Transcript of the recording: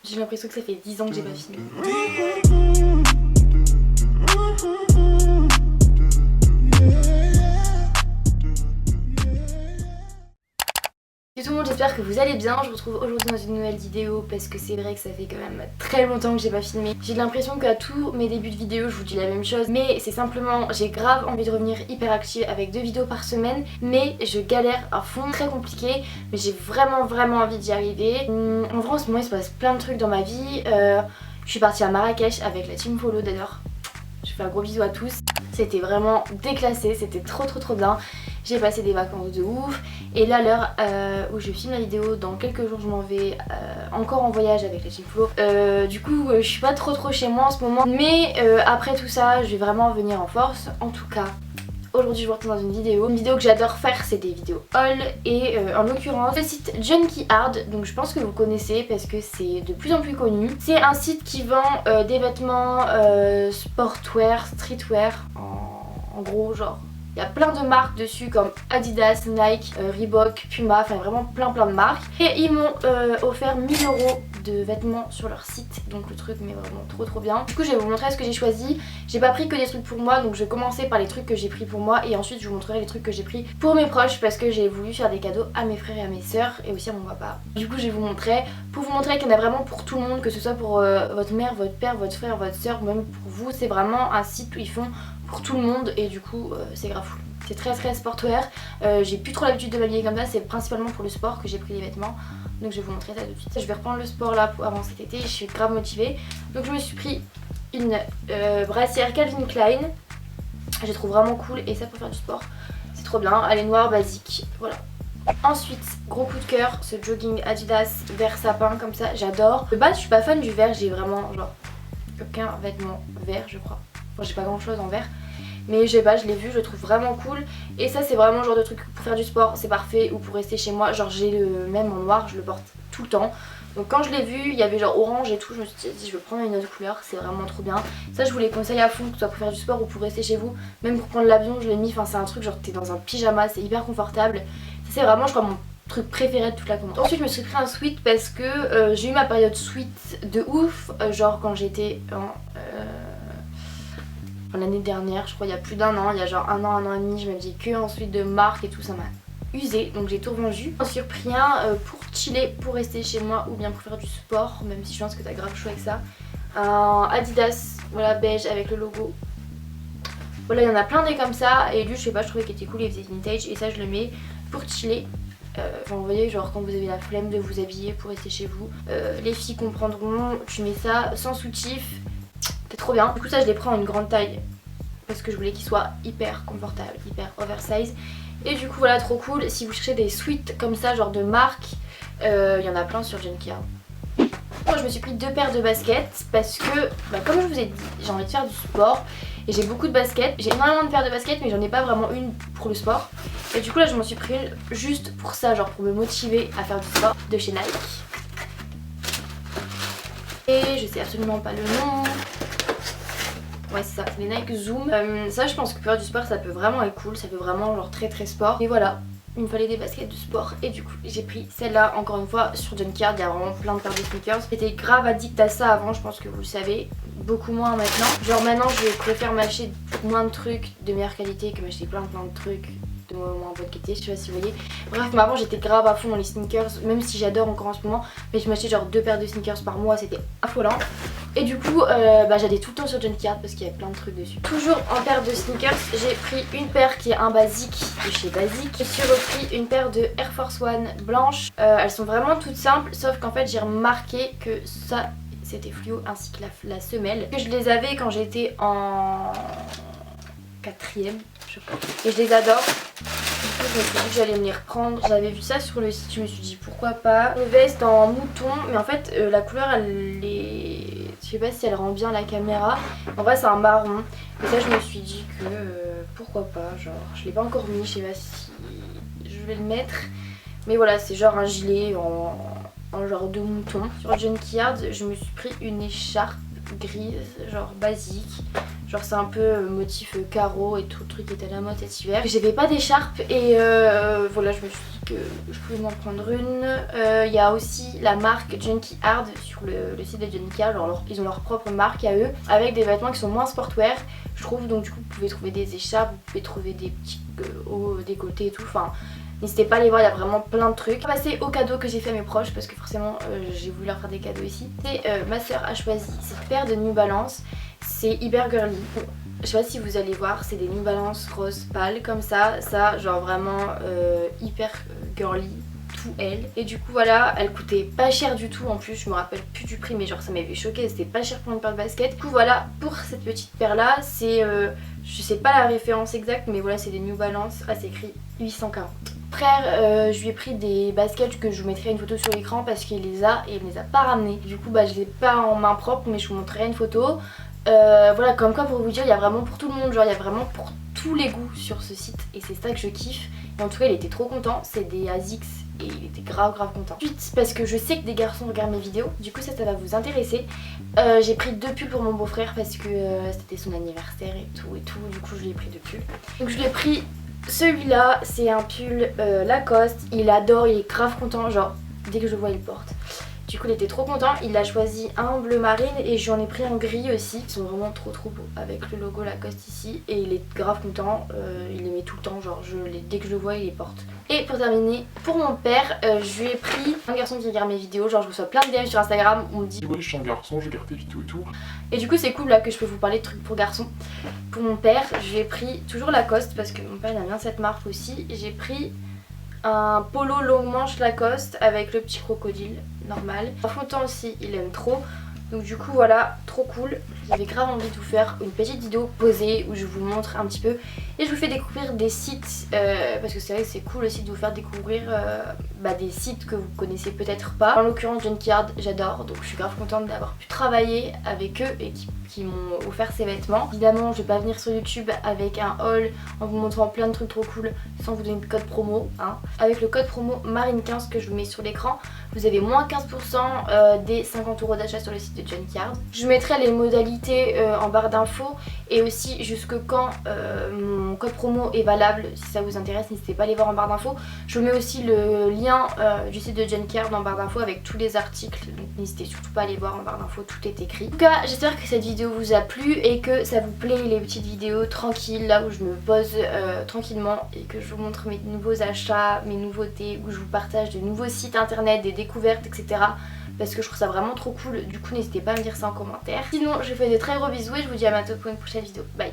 J'ai l'impression que ça fait 10 ans que j'ai pas filmé. Salut tout le monde, j'espère que vous allez bien. Je vous retrouve aujourd'hui dans une nouvelle vidéo parce que c'est vrai que ça fait quand même très longtemps que j'ai pas filmé. J'ai l'impression qu'à tous mes débuts de vidéo je vous dis la même chose, mais c'est simplement j'ai grave envie de revenir hyper active avec 2 vidéos par semaine, mais je galère à fond, très compliqué, mais j'ai vraiment envie d'y arriver. En vrai en ce moment il se passe plein de trucs dans ma vie. Je suis partie à Marrakech avec la team Follow d'ailleurs. Je fais un gros bisou à tous. C'était vraiment déclassé, c'était trop bien. J'ai passé des vacances de ouf. Et là, à l'heure où je filme la vidéo, dans quelques jours je m'en vais encore en voyage avec la team Flo. Du coup je suis pas trop chez moi en ce moment. Mais après tout ça je vais vraiment venir en force. En tout cas aujourd'hui je vous retrouve dans une vidéo. Une vidéo que j'adore faire, c'est des vidéos haul. Et en l'occurrence le site Junkie Hard. Donc je pense que vous connaissez parce que c'est de plus en plus connu. C'est un site qui vend des vêtements sportwear, streetwear. En gros genre il y a plein de marques dessus comme Adidas, Nike, Reebok, Puma, enfin vraiment plein de marques. Et ils m'ont offert 1000 € de vêtements sur leur site, donc le truc mais vraiment trop bien. Du coup je vais vous montrer ce que j'ai choisi. J'ai pas pris que des trucs pour moi, donc je vais commencer par les trucs que j'ai pris pour moi et ensuite je vous montrerai les trucs que j'ai pris pour mes proches parce que j'ai voulu faire des cadeaux à mes frères et à mes sœurs et aussi à mon papa. Du coup je vais vous montrer, pour vous montrer qu'il y en a vraiment pour tout le monde, que ce soit pour votre mère, votre père, votre frère, votre sœur, même pour vous. C'est vraiment un site où ils font pour tout le monde et du coup c'est grave fou. C'est très sportwear. J'ai plus trop l'habitude de m'habiller comme ça, c'est principalement pour le sport que j'ai pris les vêtements. Donc je vais vous montrer ça tout de suite. Je vais reprendre le sport là avant cet été, je suis grave motivée. Donc je me suis pris une brassière Calvin Klein. Je la trouve vraiment cool et ça pour faire du sport. C'est trop bien, elle est noire basique, voilà. Ensuite, gros coup de cœur, ce jogging Adidas vert sapin comme ça, j'adore. De base je suis pas fan du vert, j'ai vraiment genre aucun vêtement vert je crois. Bon, j'ai pas grand chose en vert. Mais je sais pas, je l'ai vu, je le trouve vraiment cool. Et ça c'est vraiment le genre de truc pour faire du sport, c'est parfait. Ou pour rester chez moi, genre j'ai le même en noir, je le porte tout le temps. Donc quand je l'ai vu, il y avait genre orange et tout, je me suis dit je vais prendre une autre couleur, c'est vraiment trop bien. Ça je vous les conseille à fond, que ce soit pour faire du sport ou pour rester chez vous. Même pour prendre l'avion je l'ai mis, enfin c'est un truc genre t'es dans un pyjama, c'est hyper confortable. Ça c'est vraiment je crois mon truc préféré de toute la commande. Ensuite je me suis pris un sweat parce que j'ai eu ma période sweat de ouf. Genre quand j'étais en... l'année dernière, je crois il y a plus d'un an, il y a genre un an et demi, je m'habillais que ensuite de marque et tout, ça m'a usé, donc j'ai tout revendu. J'en suis repris un pour chiller, pour rester chez moi ou bien pour faire du sport, même si je pense que t'as grave chaud avec ça. Un Adidas, voilà beige avec le logo. Voilà, il y en a plein des comme ça et lui je sais pas, je trouvais qu'il était cool, il faisait vintage et ça je le mets pour chiller. Enfin vous voyez genre quand vous avez la flemme de vous habiller pour rester chez vous. Les filles comprendront, tu mets ça sans soutif. C'est trop bien. Du coup ça je les prends en une grande taille parce que je voulais qu'ils soient hyper confortables, hyper oversize. Et du coup voilà, trop cool. Si vous cherchez des sweats comme ça genre de marque, il y en a plein sur Junkie Hard. Moi je me suis pris 2 paires de baskets parce que comme je vous ai dit, j'ai envie de faire du sport et j'ai beaucoup de baskets. J'ai énormément de paires de baskets mais j'en ai pas vraiment une pour le sport. Et du coup là je m'en suis pris une juste pour ça, genre pour me motiver à faire du sport, de chez Nike. Et je sais absolument pas le nom. Ouais c'est ça, les Nike Zoom. Ça je pense que pour faire du sport ça peut vraiment être cool, ça peut vraiment genre très sport. Et voilà, il me fallait des baskets de sport et du coup j'ai pris celle-là. Encore une fois sur Junkie Hard, il y a vraiment plein de paires de sneakers. J'étais grave addict à ça avant, je pense que vous le savez. Beaucoup moins maintenant. Genre maintenant je préfère m'acheter moins de trucs de meilleure qualité que m'acheter plein de trucs de moins bonne qualité, je sais pas si vous voyez. Bref, mais avant j'étais grave à fond dans les sneakers, même si j'adore encore en ce moment. Mais je m'achetais genre 2 paires de sneakers par mois, c'était affolant. Et du coup j'allais tout le temps sur Junkie Hard parce qu'il y avait plein de trucs dessus. Toujours en paire de sneakers, j'ai pris une paire qui est un basique de chez Basique. Je suis repris une paire de Air Force One blanches. Elles sont vraiment toutes simples, sauf qu'en fait j'ai remarqué que ça c'était fluo ainsi que la semelle. Que je les avais quand j'étais en 4ème je crois. Et je les adore. Du coup je me suis dit que j'allais me les reprendre. J'avais vu ça sur le site, je me suis dit pourquoi pas. Une veste en mouton, mais en fait la couleur elle est... Je sais pas si elle rend bien la caméra. En vrai c'est un marron. Et ça je me suis dit que pourquoi pas, genre je l'ai pas encore mis, je sais pas si je vais le mettre. Mais voilà c'est genre un gilet en genre de mouton. Sur Junkie Hard je me suis pris une écharpe grise, genre basique. Genre c'est un peu motif carreau et tout le truc était à la mode cet hiver. J'avais pas d'écharpe et voilà je me suis dit que je pouvais m'en prendre une. Il y a aussi la marque Junkie Hard sur le site de Junkie Hard. Alors, ils ont leur propre marque à eux avec des vêtements qui sont moins sportwear, je trouve. Donc du coup vous pouvez trouver des écharpes, vous pouvez trouver des petits hauts décolletés et tout. Enfin, n'hésitez pas à les voir, il y a vraiment plein de trucs. On va passer aux cadeaux que j'ai fait à mes proches parce que forcément j'ai voulu leur faire des cadeaux ici. Et ma soeur a choisi cette paire de New Balance. C'est hyper girly. Je sais pas si vous allez voir, c'est des New Balance rose pâle comme ça. Ça genre vraiment hyper girly. Elle. Et du coup voilà, elle coûtait pas cher du tout en plus, je me rappelle plus du prix mais genre ça m'avait choqué, c'était pas cher pour une paire de baskets. Du coup voilà, pour cette petite paire là, c'est je sais pas la référence exacte mais voilà c'est des New Balance, ah c'est écrit 840. Frère, je lui ai pris des baskets que je vous mettrai une photo sur l'écran parce qu'il les a et il me les a pas ramenées. Du coup bah je les ai pas en main propre mais je vous montrerai une photo. Voilà, comme quoi pour vous dire, il y a vraiment pour tout le monde, genre il y a vraiment pour tous les goûts sur ce site et c'est ça que je kiffe. Et en tout cas il était trop content, c'est des ASICS et il était grave content. Ensuite parce que je sais que des garçons regardent mes vidéos, du coup ça va vous intéresser. J'ai pris 2 pulls pour mon beau-frère parce que c'était son anniversaire et tout, du coup je lui ai pris 2 pulls. Donc je lui ai pris celui-là, c'est un pull Lacoste, il adore, il est grave content, genre dès que je le vois il le porte. Du coup il était trop content, il a choisi un bleu marine et j'en ai pris un gris aussi. Ils sont vraiment trop beaux avec le logo Lacoste ici et il est grave content, il les met tout le temps, genre dès que je le vois il les porte. Et pour terminer, pour mon père, je lui ai pris un garçon qui regarde mes vidéos, genre je reçois plein de DM sur Instagram, on me dit ouais je suis un garçon, je regarde tes vidéos et tout. Et du coup c'est cool là que je peux vous parler de trucs pour garçons. Pour mon père, je lui ai pris toujours Lacoste parce que mon père il aime bien cette marque aussi. J'ai pris un polo longue manche Lacoste avec le petit crocodile normal. Fronton aussi il aime trop. Donc du coup voilà, trop cool. J'avais grave envie de vous faire une petite vidéo posée où je vous montre un petit peu et je vous fais découvrir des sites parce que c'est vrai que c'est cool aussi de vous faire découvrir des sites que vous connaissez peut-être pas. En l'occurrence Junkie Hard, j'adore, donc je suis grave contente d'avoir pu travailler avec eux et qui m'ont offert ces vêtements. Évidemment je vais pas venir sur YouTube avec un haul en vous montrant plein de trucs trop cool sans vous donner de code promo hein. Avec le code promo Marine15 que je vous mets sur l'écran, vous avez moins 15% des 50 € d'achat sur le site de Junkie Hard. Je vous mettrai les modalités en barre d'infos et aussi jusque quand mon code promo est valable. Si ça vous intéresse, n'hésitez pas à aller voir en barre d'infos. Je vous mets aussi le lien du site de Junkie Hard en barre d'infos avec tous les articles, donc n'hésitez surtout pas à aller voir en barre d'infos, tout est écrit. En tout cas j'espère que cette vidéo vous a plu et que ça vous plaît les petites vidéos tranquilles là où je me pose tranquillement et que je vous montre mes nouveaux achats, mes nouveautés, où je vous partage de nouveaux sites internet, des découvertes etc. Parce que je trouve ça vraiment trop cool, du coup n'hésitez pas à me dire ça en commentaire. Sinon je vous fais de très gros bisous et je vous dis à bientôt pour une prochaine vidéo, bye.